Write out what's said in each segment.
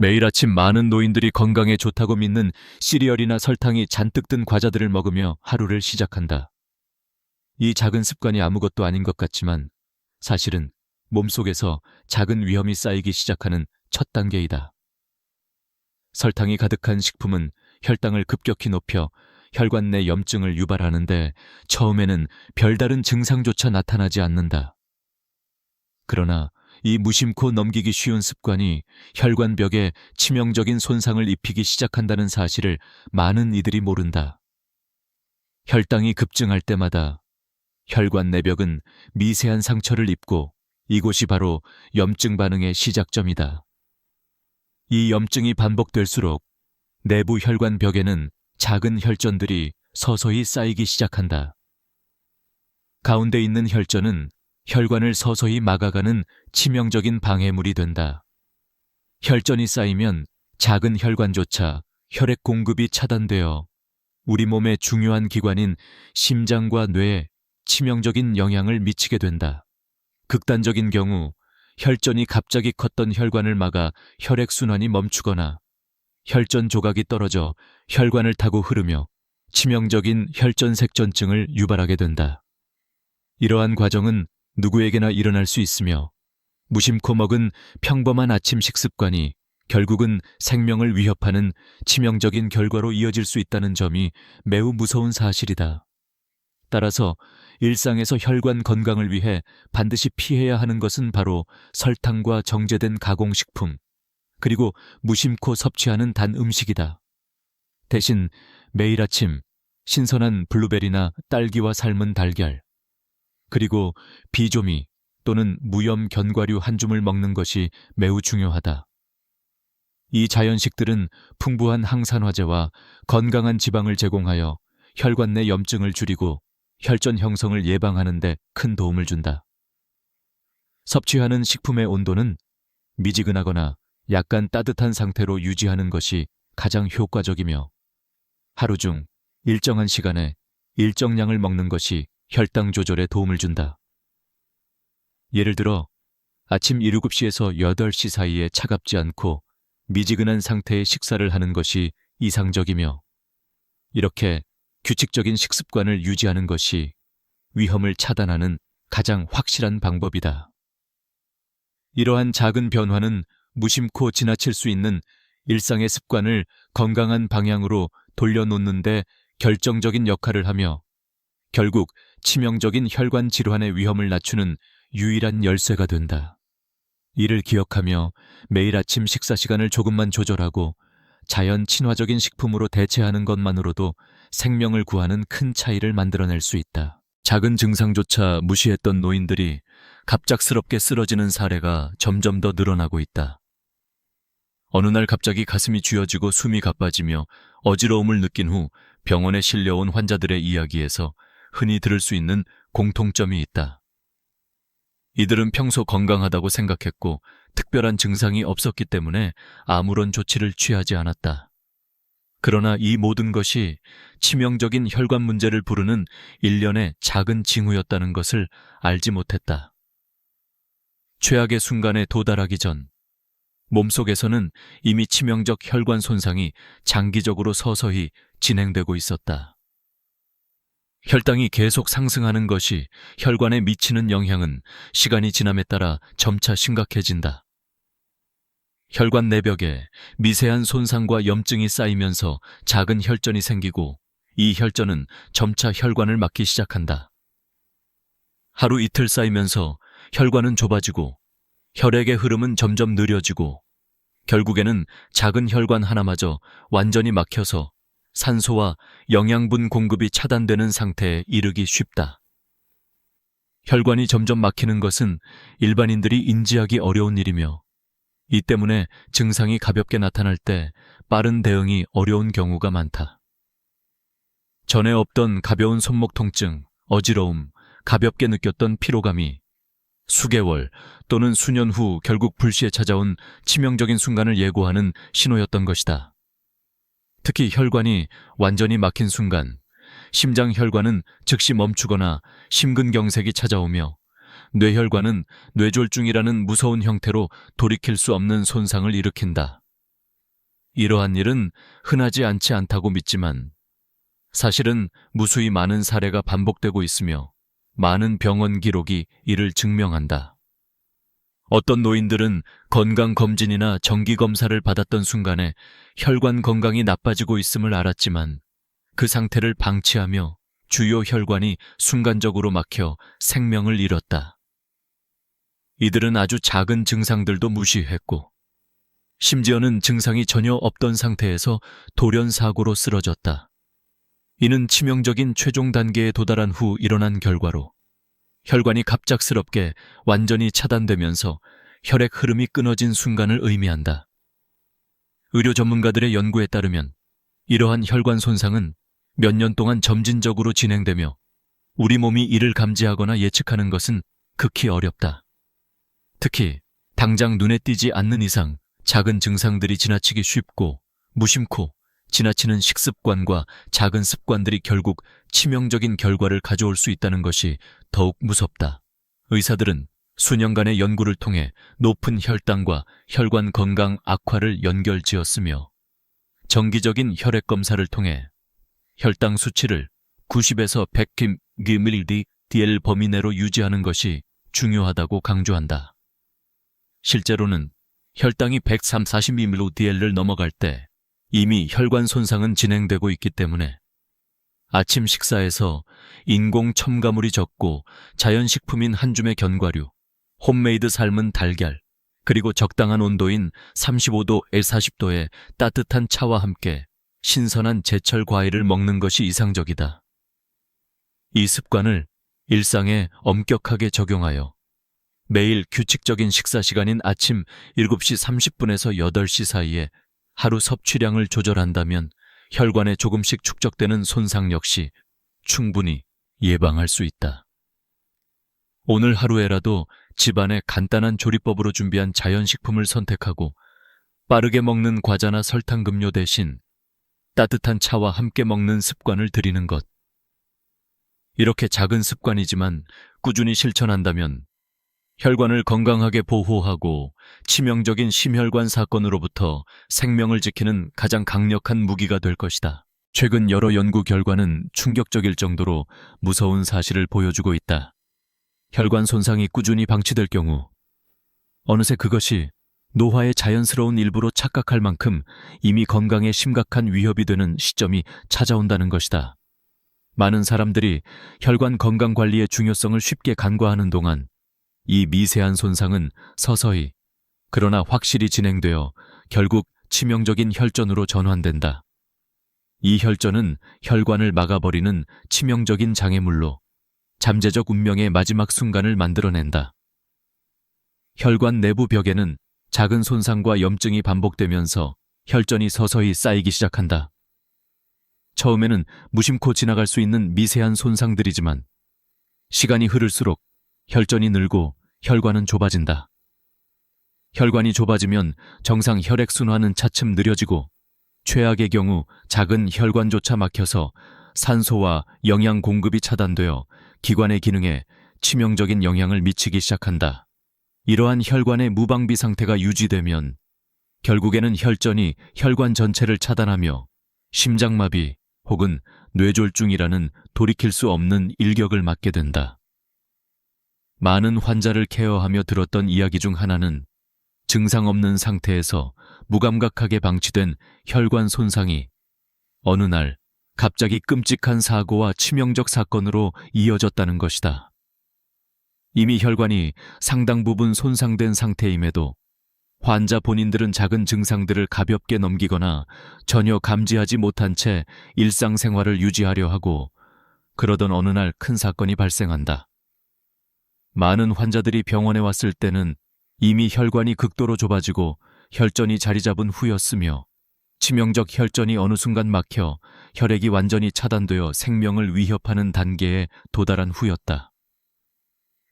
매일 아침 많은 노인들이 건강에 좋다고 믿는 시리얼이나 설탕이 잔뜩 든 과자들을 먹으며 하루를 시작한다. 이 작은 습관이 아무것도 아닌 것 같지만 사실은 몸속에서 작은 위험이 쌓이기 시작하는 첫 단계이다. 설탕이 가득한 식품은 혈당을 급격히 높여 혈관 내 염증을 유발하는데 처음에는 별다른 증상조차 나타나지 않는다. 그러나 이 무심코 넘기기 쉬운 습관이 혈관벽에 치명적인 손상을 입히기 시작한다는 사실을 많은 이들이 모른다. 혈당이 급증할 때마다 혈관 내벽은 미세한 상처를 입고 이곳이 바로 염증 반응의 시작점이다. 이 염증이 반복될수록 내부 혈관 벽에는 작은 혈전들이 서서히 쌓이기 시작한다. 가운데 있는 혈전은 혈관을 서서히 막아가는 치명적인 방해물이 된다. 혈전이 쌓이면 작은 혈관조차 혈액 공급이 차단되어 우리 몸의 중요한 기관인 심장과 뇌에 치명적인 영향을 미치게 된다. 극단적인 경우 혈전이 갑자기 컸던 혈관을 막아 혈액순환이 멈추거나 혈전 조각이 떨어져 혈관을 타고 흐르며 치명적인 혈전색전증을 유발하게 된다. 이러한 과정은 누구에게나 일어날 수 있으며 무심코 먹은 평범한 아침 식습관이 결국은 생명을 위협하는 치명적인 결과로 이어질 수 있다는 점이 매우 무서운 사실이다. 따라서 일상에서 혈관 건강을 위해 반드시 피해야 하는 것은 바로 설탕과 정제된 가공식품, 그리고 무심코 섭취하는 단 음식이다. 대신 매일 아침 신선한 블루베리나 딸기와 삶은 달걀, 그리고 비조미 또는 무염 견과류 한 줌을 먹는 것이 매우 중요하다. 이 자연식들은 풍부한 항산화제와 건강한 지방을 제공하여 혈관 내 염증을 줄이고 혈전 형성을 예방하는 데 큰 도움을 준다. 섭취하는 식품의 온도는 미지근하거나 약간 따뜻한 상태로 유지하는 것이 가장 효과적이며 하루 중 일정한 시간에 일정량을 먹는 것이 혈당 조절에 도움을 준다. 예를 들어 아침 7시에서 8시 사이에 차갑지 않고 미지근한 상태의 식사를 하는 것이 이상적이며 이렇게 규칙적인 식습관을 유지하는 것이 위험을 차단하는 가장 확실한 방법이다. 이러한 작은 변화는 무심코 지나칠 수 있는 일상의 습관을 건강한 방향으로 돌려놓는 데 결정적인 역할을 하며 결국 치명적인 혈관 질환의 위험을 낮추는 유일한 열쇠가 된다. 이를 기억하며 매일 아침 식사 시간을 조금만 조절하고 자연 친화적인 식품으로 대체하는 것만으로도 생명을 구하는 큰 차이를 만들어낼 수 있다. 작은 증상조차 무시했던 노인들이 갑작스럽게 쓰러지는 사례가 점점 더 늘어나고 있다. 어느 날 갑자기 가슴이 쥐어지고 숨이 가빠지며 어지러움을 느낀 후 병원에 실려온 환자들의 이야기에서 흔히 들을 수 있는 공통점이 있다. 이들은 평소 건강하다고 생각했고 특별한 증상이 없었기 때문에 아무런 조치를 취하지 않았다. 그러나 이 모든 것이 치명적인 혈관 문제를 부르는 일련의 작은 징후였다는 것을 알지 못했다. 최악의 순간에 도달하기 전 몸속에서는 이미 치명적 혈관 손상이 장기적으로 서서히 진행되고 있었다. 혈당이 계속 상승하는 것이 혈관에 미치는 영향은 시간이 지남에 따라 점차 심각해진다. 혈관 내벽에 미세한 손상과 염증이 쌓이면서 작은 혈전이 생기고 이 혈전은 점차 혈관을 막기 시작한다. 하루 이틀 쌓이면서 혈관은 좁아지고 혈액의 흐름은 점점 느려지고 결국에는 작은 혈관 하나마저 완전히 막혀서 산소와 영양분 공급이 차단되는 상태에 이르기 쉽다. 혈관이 점점 막히는 것은 일반인들이 인지하기 어려운 일이며 이 때문에 증상이 가볍게 나타날 때 빠른 대응이 어려운 경우가 많다. 전에 없던 가벼운 손목 통증, 어지러움, 가볍게 느꼈던 피로감이 수개월 또는 수년 후 결국 불시에 찾아온 치명적인 순간을 예고하는 신호였던 것이다. 특히 혈관이 완전히 막힌 순간, 심장 혈관은 즉시 멈추거나 심근경색이 찾아오며 뇌혈관은 뇌졸중이라는 무서운 형태로 돌이킬 수 없는 손상을 일으킨다. 이러한 일은 흔하지 않지 않다고 믿지만 사실은 무수히 많은 사례가 반복되고 있으며 많은 병원 기록이 이를 증명한다. 어떤 노인들은 건강검진이나 정기검사를 받았던 순간에 혈관 건강이 나빠지고 있음을 알았지만 그 상태를 방치하며 주요 혈관이 순간적으로 막혀 생명을 잃었다. 이들은 아주 작은 증상들도 무시했고 심지어는 증상이 전혀 없던 상태에서 돌연사고로 쓰러졌다. 이는 치명적인 최종 단계에 도달한 후 일어난 결과로 혈관이 갑작스럽게 완전히 차단되면서 혈액 흐름이 끊어진 순간을 의미한다. 의료 전문가들의 연구에 따르면 이러한 혈관 손상은 몇 년 동안 점진적으로 진행되며 우리 몸이 이를 감지하거나 예측하는 것은 극히 어렵다. 특히 당장 눈에 띄지 않는 이상 작은 증상들이 지나치기 쉽고 무심코 지나치는 식습관과 작은 습관들이 결국 치명적인 결과를 가져올 수 있다는 것이 더욱 무섭다. 의사들은 수년간의 연구를 통해 높은 혈당과 혈관 건강 악화를 연결지었으며 정기적인 혈액 검사를 통해 혈당 수치를 90에서 100mg/dl 범위 내로 유지하는 것이 중요하다고 강조한다. 실제로는 혈당이 130mg/dl를 넘어갈 때 이미 혈관 손상은 진행되고 있기 때문에 아침 식사에서 인공 첨가물이 적고 자연식품인 한 줌의 견과류, 홈메이드 삶은 달걀, 그리고 적당한 온도인 35도에 40도의 따뜻한 차와 함께 신선한 제철 과일을 먹는 것이 이상적이다. 이 습관을 일상에 엄격하게 적용하여 매일 규칙적인 식사 시간인 아침 7시 30분에서 8시 사이에 하루 섭취량을 조절한다면 혈관에 조금씩 축적되는 손상 역시 충분히 예방할 수 있다. 오늘 하루에라도 집안에 간단한 조리법으로 준비한 자연식품을 선택하고 빠르게 먹는 과자나 설탕음료 대신 따뜻한 차와 함께 먹는 습관을 들이는 것. 이렇게 작은 습관이지만 꾸준히 실천한다면 혈관을 건강하게 보호하고 치명적인 심혈관 사건으로부터 생명을 지키는 가장 강력한 무기가 될 것이다. 최근 여러 연구 결과는 충격적일 정도로 무서운 사실을 보여주고 있다. 혈관 손상이 꾸준히 방치될 경우 어느새 그것이 노화의 자연스러운 일부로 착각할 만큼 이미 건강에 심각한 위협이 되는 시점이 찾아온다는 것이다. 많은 사람들이 혈관 건강 관리의 중요성을 쉽게 간과하는 동안 이 미세한 손상은 서서히 그러나 확실히 진행되어 결국 치명적인 혈전으로 전환된다. 이 혈전은 혈관을 막아버리는 치명적인 장애물로 잠재적 운명의 마지막 순간을 만들어낸다. 혈관 내부 벽에는 작은 손상과 염증이 반복되면서 혈전이 서서히 쌓이기 시작한다. 처음에는 무심코 지나갈 수 있는 미세한 손상들이지만 시간이 흐를수록 혈전이 늘고 혈관은 좁아진다. 혈관이 좁아지면 정상 혈액순환은 차츰 느려지고 최악의 경우 작은 혈관조차 막혀서 산소와 영양 공급이 차단되어 기관의 기능에 치명적인 영향을 미치기 시작한다. 이러한 혈관의 무방비 상태가 유지되면 결국에는 혈전이 혈관 전체를 차단하며 심장마비 혹은 뇌졸중이라는 돌이킬 수 없는 일격을 맞게 된다. 많은 환자를 케어하며 들었던 이야기 중 하나는 증상 없는 상태에서 무감각하게 방치된 혈관 손상이 어느 날 갑자기 끔찍한 사고와 치명적 사건으로 이어졌다는 것이다. 이미 혈관이 상당 부분 손상된 상태임에도 환자 본인들은 작은 증상들을 가볍게 넘기거나 전혀 감지하지 못한 채 일상생활을 유지하려 하고 그러던 어느 날 큰 사건이 발생한다. 많은 환자들이 병원에 왔을 때는 이미 혈관이 극도로 좁아지고 혈전이 자리 잡은 후였으며 치명적 혈전이 어느 순간 막혀 혈액이 완전히 차단되어 생명을 위협하는 단계에 도달한 후였다.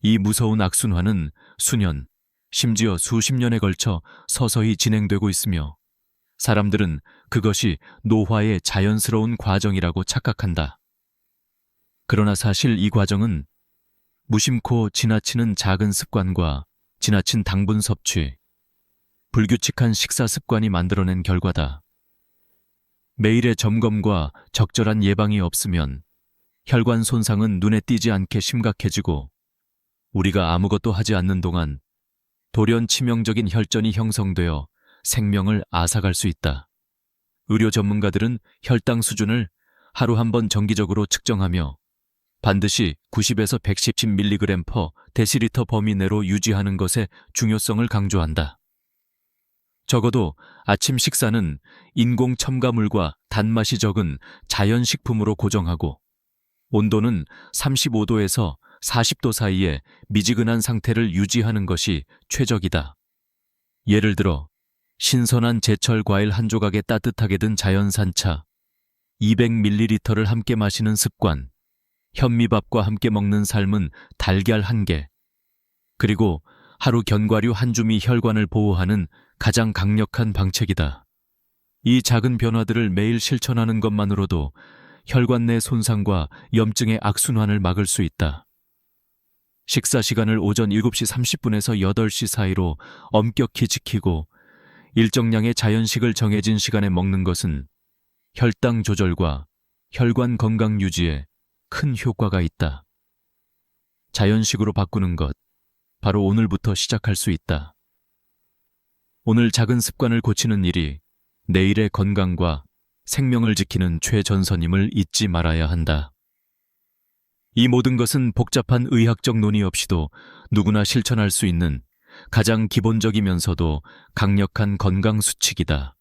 이 무서운 악순환은 수년, 심지어 수십 년에 걸쳐 서서히 진행되고 있으며 사람들은 그것이 노화의 자연스러운 과정이라고 착각한다. 그러나 사실 이 과정은 무심코 지나치는 작은 습관과 지나친 당분 섭취, 불규칙한 식사 습관이 만들어낸 결과다. 매일의 점검과 적절한 예방이 없으면 혈관 손상은 눈에 띄지 않게 심각해지고 우리가 아무것도 하지 않는 동안 돌연 치명적인 혈전이 형성되어 생명을 앗아갈 수 있다. 의료 전문가들은 혈당 수준을 하루 한 번 정기적으로 측정하며 반드시 90에서 110mg/dL 범위 내로 유지하는 것의 중요성을 강조한다. 적어도 아침 식사는 인공 첨가물과 단맛이 적은 자연식품으로 고정하고 온도는 35도에서 40도 사이에 미지근한 상태를 유지하는 것이 최적이다. 예를 들어 신선한 제철 과일 한 조각에 따뜻하게 든 자연산차 200ml를 함께 마시는 습관, 현미밥과 함께 먹는 삶은 달걀 1개, 그리고 하루 견과류 한 줌이 혈관을 보호하는 가장 강력한 방책이다. 이 작은 변화들을 매일 실천하는 것만으로도 혈관 내 손상과 염증의 악순환을 막을 수 있다. 식사 시간을 오전 7시 30분에서 8시 사이로 엄격히 지키고 일정량의 자연식을 정해진 시간에 먹는 것은 혈당 조절과 혈관 건강 유지에 큰 효과가 있다. 자연식으로 바꾸는 것, 바로 오늘부터 시작할 수 있다. 오늘 작은 습관을 고치는 일이 내일의 건강과 생명을 지키는 최전선임을 잊지 말아야 한다. 이 모든 것은 복잡한 의학적 논의 없이도 누구나 실천할 수 있는 가장 기본적이면서도 강력한 건강 수칙이다.